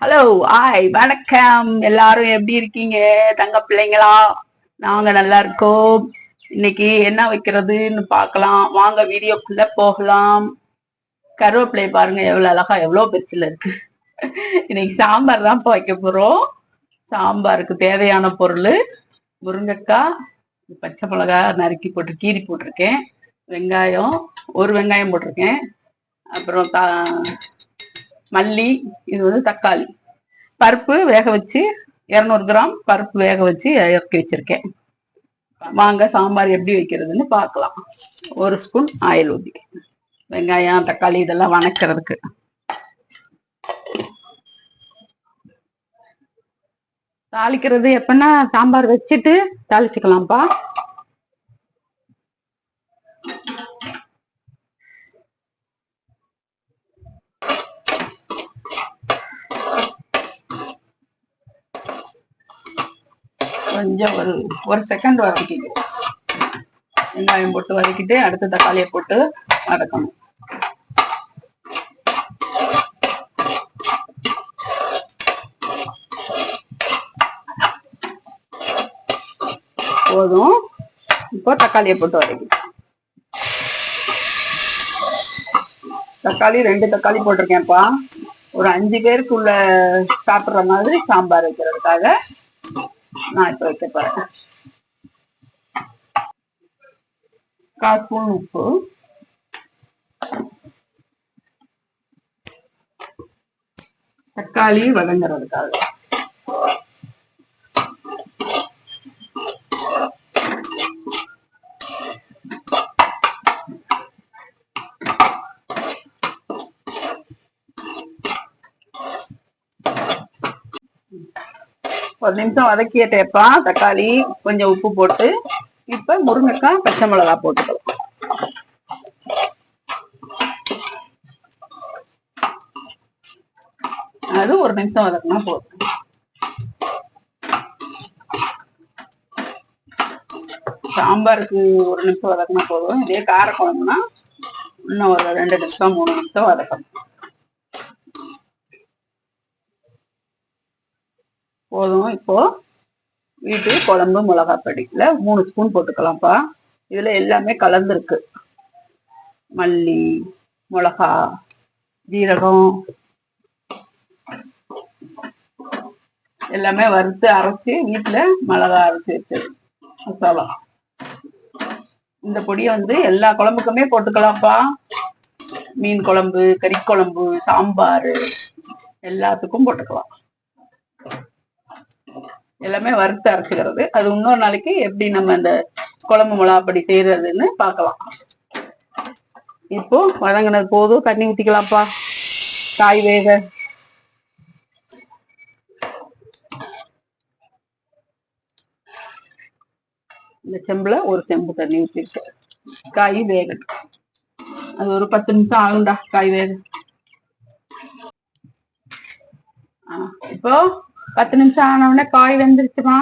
Hello, hi, வணக்கம். எல்லாரும் எப்படி இருக்கீங்க? தங்க பிள்ளைங்களா? நாங்க நல்லா இருக்கோம். இன்னைக்கு என்ன வைக்கிறதுன்னு பார்க்கலாம். வாங்க வீடியோக்குள்ள போகலாம். கருவேப்பிலை பாருங்க, எவ்வளவு அழகா எவ்வளவு பெருசுல இருக்கு. இன்னைக்கு சாம்பார் தான் வைக்க போறோம். சாம்பாருக்கு தேவையான பொருள் முருங்கைக்காய், பச்சை மிளகாய் நறுக்கி போட்டு கீரி போட்டிருக்கேன், வெங்காயம், ஒரு வெங்காயம் போட்டிருக்கேன், அப்புறம் மல்லி, இது தக்காளி, பருப்பு வேக வச்சு 200 கிராம் பருப்பு வேக வச்சு இறக்கி வச்சிருக்கேன். வாங்க சாம்பார் எப்படி வைக்கிறதுன்னு பார்க்கலாம். ஒரு ஸ்பூன் ஆயில் ஊற்றி வெங்காயம் தக்காளி இதெல்லாம் வணக்கிறதுக்கு. தாளிக்கிறது எப்பன்னா சாம்பார் வச்சுட்டு தாளிச்சுக்கலாம்ப்பா. கொஞ்சம் ஒரு செகண்ட் வதக்கிட்டு வெங்காயம் போட்டு வதக்கிட்டு அடுத்து தக்காளியை போட்டு வதக்கணும். போதும். இப்போ தக்காளியை போட்டு வதக்கிட்டு தக்காளி 2 தக்காளி போட்டிருக்கேன்ப்பா. ஒரு 5 பேருக்கு உள்ள சாப்பிட்ற மாதிரி சாம்பார் வைக்கிறதுக்காக நான் இப்ப வைக்க போறேன். 1/4 ஸ்பூன் உப்பு, தக்காளி வதங்குறதுக்காக. ஒரு நிமிஷம் வதக்கிட்டேப்பா. தக்காளி கொஞ்சம் உப்பு போட்டு இப்ப முருங்கைக்காய் பச்சை மிளகாய் போட்டுக்கலாம். அது ஒரு நிமிஷம் வதக்கினா போதும். சாம்பாருக்கு ஒரு நிமிஷம் வதக்கினா போதும். இதே கார குழம்புனா இன்னும் ஒரு 2 நிமிஷம் 3 நிமிஷம் வதக்கணும். போதும். இப்போ வீட்டு குழம்பு மிளகாப்பொடியில 3 ஸ்பூன் போட்டுக்கலாம்ப்பா. இதுல எல்லாமே கலந்துருக்கு. மல்லி, மிளகா, ஜீரகம் எல்லாமே வறுத்து அரைச்சி வீட்டுல மிளகா அரைச்சி வச்சு மசாலா. இந்த பொடியை எல்லா குழம்புக்குமே போட்டுக்கலாம்ப்பா. மீன் குழம்பு, கறி குழம்பு, சாம்பார் எல்லாத்துக்கும் போட்டுக்கலாம். எல்லாமே வறுத்து அரைச்சுக்கிறது. அது இன்னொரு நாளைக்கு எப்படி நம்ம இந்த குழம்பு மிளகாப்பொடி செய்யறதுன்னு பார்க்கலாம். இப்போ வதங்கினது போதும். தண்ணி ஊத்திக்கலாம்ப்பா. காய் வேக இந்த செம்புல ஒரு செம்பு தண்ணி ஊத்திருக்கு. காய் வேகட்டும். அது ஒரு 10 நிமிஷம் ஆகும்டா காய் வேக. இப்போ 10 நிமிஷம் ஆனவுடனே காய் வெந்துருச்சுமா.